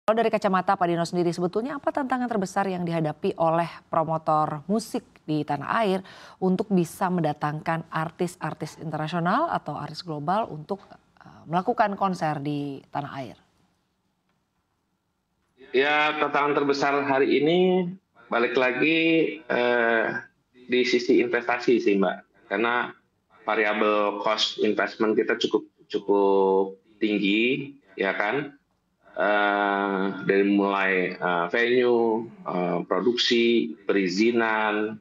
Kalau dari kacamata Pak Dino sendiri, sebetulnya apa tantangan terbesar yang dihadapi oleh promotor musik di tanah air untuk bisa mendatangkan artis-artis internasional atau artis global untuk melakukan konser di tanah air? Ya, tantangan terbesar hari ini balik lagi di sisi investasi sih, Mbak. Karena variabel cost investment kita cukup cukup tinggi, ya kan? Dari mulai venue, produksi, perizinan,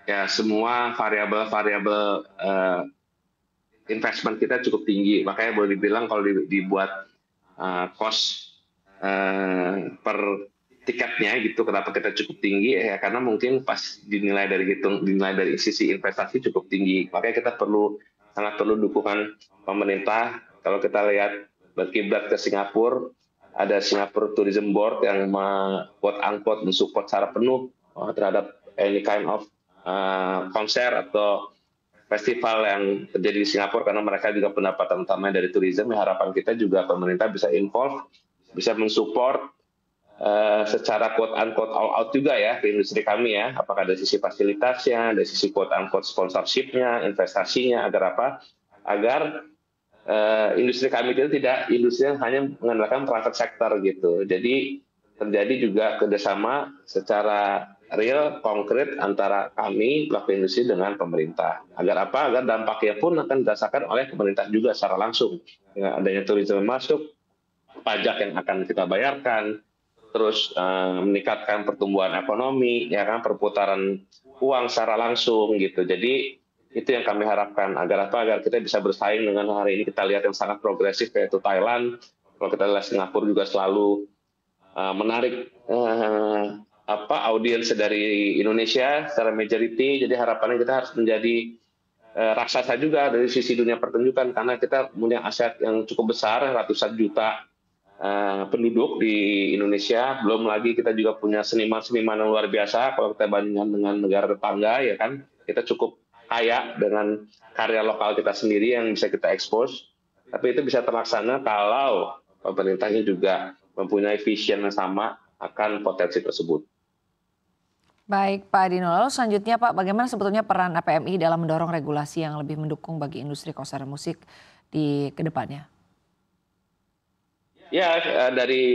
ya semua variabel-variabel investment kita cukup tinggi. Makanya boleh dibilang kalau dibuat cost per tiketnya gitu, kenapa kita cukup tinggi ya, karena mungkin pas dinilai dari sisi investasi cukup tinggi. Makanya kita sangat perlu dukungan pemerintah. Kalau kita lihat berkiblat ke Singapura, ada Singapore Tourism Board yang quote unquote mensupport secara penuh terhadap any kind of konser atau festival yang terjadi di Singapura, karena mereka juga pendapatan utamanya dari tourism. Harapan kita juga pemerintah bisa involve, bisa mensupport secara quote unquote all out juga ya ke industri kami ya, apakah dari sisi fasilitasnya, dari sisi quote unquote sponsorshipnya, investasinya, agar industri kami itu tidak industri yang hanya mengandalkan private sector gitu. Jadi terjadi juga kerjasama secara real, konkret antara kami pelaku industri dengan pemerintah. Agar apa? Agar dampaknya pun akan dirasakan oleh pemerintah juga secara langsung. Dengan adanya turisme masuk, pajak yang akan kita bayarkan, terus meningkatkan pertumbuhan ekonomi, ya kan, perputaran uang secara langsung gitu. Jadi itu yang kami harapkan, agar apa? Agar kita bisa bersaing dengan hari ini kita lihat yang sangat progresif yaitu Thailand. Kalau kita lihat Singapura juga selalu menarik audiens dari Indonesia secara majority. Jadi harapannya kita harus menjadi raksasa juga dari sisi dunia pertunjukan, karena kita punya aset yang cukup besar, ratusan juta penduduk di Indonesia. Belum lagi kita juga punya seniman-seniman yang luar biasa. Kalau kita bandingkan dengan negara tetangga, ya kan, kita cukup kaya dengan karya lokal kita sendiri yang bisa kita expose. Tapi itu bisa terlaksana kalau pemerintahnya juga mempunyai vision yang sama akan potensi tersebut. Baik Pak Dino, lalu selanjutnya Pak, bagaimana sebetulnya peran APMI dalam mendorong regulasi yang lebih mendukung bagi industri konser musik di kedepannya? Ya, dari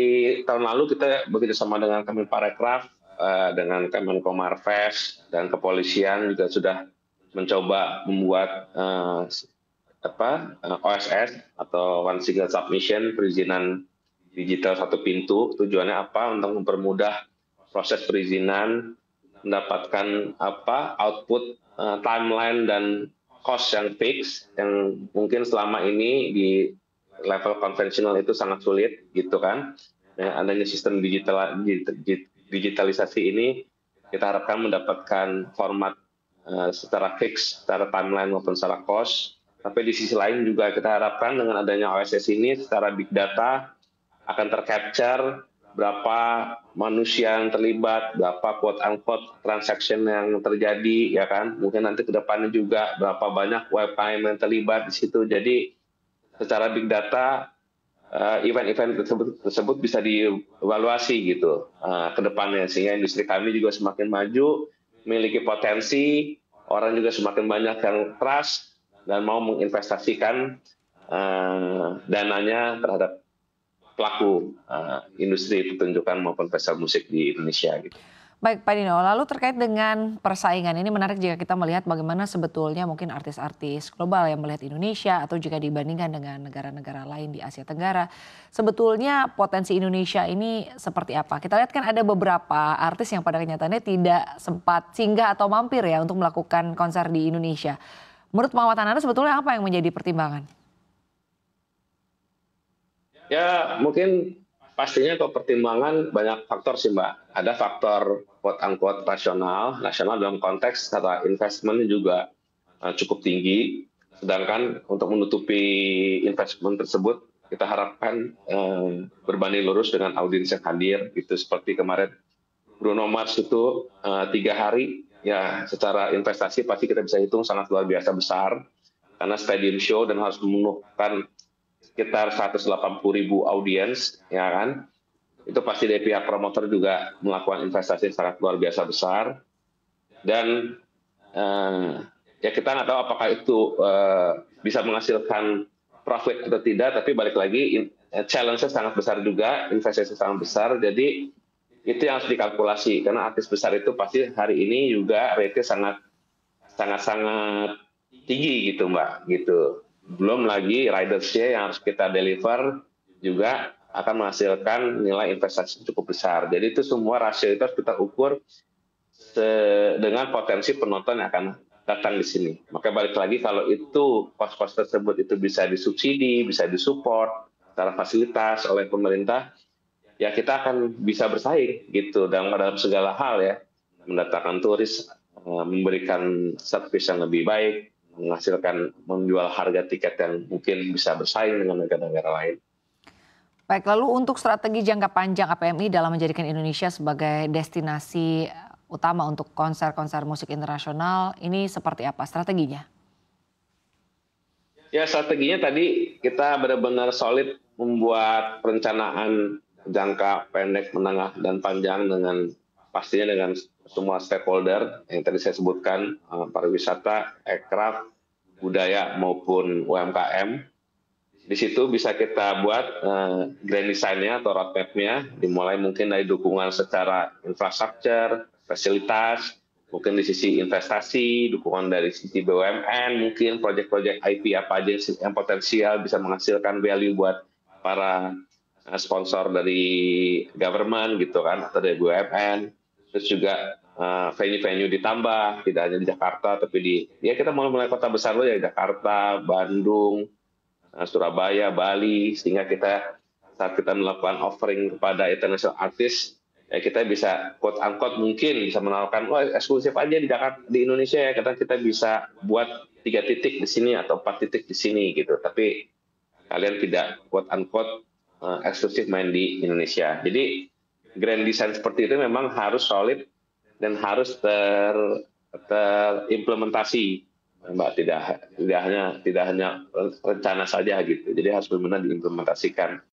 tahun lalu kita bekerjasama dengan Kemenparekraf, dengan Kemenko Marves dan kepolisian juga sudah mencoba membuat OSS atau One Single Submission, perizinan digital satu pintu. Tujuannya apa? Untuk mempermudah proses perizinan, mendapatkan output, timeline dan cost yang fix, yang mungkin selama ini di level konvensional itu sangat sulit gitu kan. Adanya sistem digitalisasi ini kita harapkan mendapatkan format secara fix, secara timeline maupun secara cost. Tapi di sisi lain juga kita harapkan dengan adanya OSS ini secara big data akan tercapture berapa manusia yang terlibat, berapa quote unquote transaction yang terjadi, ya kan. Mungkin nanti ke depannya juga berapa banyak UMKM yang terlibat di situ. Jadi secara big data event-event tersebut bisa dievaluasi gitu ke depannya, sehingga industri kami juga semakin maju, memiliki potensi, orang juga semakin banyak yang trust dan mau menginvestasikan dananya terhadap pelaku industri pertunjukan maupun festival musik di Indonesia gitu. Baik Pak Dino, lalu terkait dengan persaingan ini menarik jika kita melihat bagaimana sebetulnya mungkin artis-artis global yang melihat Indonesia atau jika dibandingkan dengan negara-negara lain di Asia Tenggara. Sebetulnya potensi Indonesia ini seperti apa? Kita lihat kan ada beberapa artis yang pada kenyataannya tidak sempat singgah atau mampir ya untuk melakukan konser di Indonesia. Menurut pengamatan Anda sebetulnya apa yang menjadi pertimbangan? Ya mungkin pastinya kalau pertimbangan banyak faktor sih Mbak. Ada faktor quote unquote nasional dalam konteks secara investment juga cukup tinggi. Sedangkan untuk menutupi investment tersebut kita harapkan berbanding lurus dengan audiens yang hadir. Gitu seperti kemarin Bruno Mars itu 3 hari, ya secara investasi pasti kita bisa hitung sangat luar biasa besar. Karena stadium show dan harus memenuhkan sekitar 180.000 audiens, ya kan? Itu pasti dari pihak promotor juga melakukan investasi yang sangat luar biasa besar. Dan ya kita nggak tahu apakah itu bisa menghasilkan profit atau tidak, tapi balik lagi challenge-nya sangat besar juga, investasi sangat besar. Jadi itu yang harus dikalkulasi, karena artis besar itu pasti hari ini juga rate-nya sangat tinggi gitu Mbak, gitu. Belum lagi ridership yang harus kita deliver juga akan menghasilkan nilai investasi cukup besar. Jadi itu semua rasio itu harus kita ukur dengan potensi penonton yang akan datang di sini. Maka balik lagi kalau itu kos-kos tersebut itu bisa disubsidi, bisa disupport secara fasilitas oleh pemerintah, ya kita akan bisa bersaing gitu dalam segala hal ya, mendatangkan turis, memberikan servis yang lebih baik, menghasilkan menjual harga tiket yang mungkin bisa bersaing dengan negara-negara lain. Baik, lalu untuk strategi jangka panjang APMI dalam menjadikan Indonesia sebagai destinasi utama untuk konser-konser musik internasional, ini seperti apa strateginya? Ya strateginya tadi kita benar-benar solid membuat perencanaan jangka pendek, menengah, dan panjang dengan pastinya dengan semua stakeholder yang tadi saya sebutkan, pariwisata, aircraft, budaya maupun UMKM. Di situ bisa kita buat grand design-nya atau roadmap-nya, dimulai mungkin dari dukungan secara infrastruktur, fasilitas, mungkin di sisi investasi, dukungan dari sisi BUMN, mungkin proyek-proyek IP apa aja yang potensial bisa menghasilkan value buat para sponsor dari government gitu kan, atau dari BUMN. Terus juga venue-venue ditambah, tidak hanya di Jakarta, tapi ya kita mulai kota besar dulu ya, Jakarta, Bandung, Surabaya, Bali, sehingga saat kita melakukan offering kepada international artist, ya kita bisa quote unquote mungkin bisa menawarkan, eksklusif aja di Jakarta, di Indonesia ya, kita bisa buat 3 titik di sini atau 4 titik di sini gitu, tapi kalian tidak quote unquote eksklusif main di Indonesia. Jadi grand design seperti itu memang harus solid dan harus terimplementasi, Mbak, tidak hanya rencana saja gitu. Jadi harus benar-benar diimplementasikan.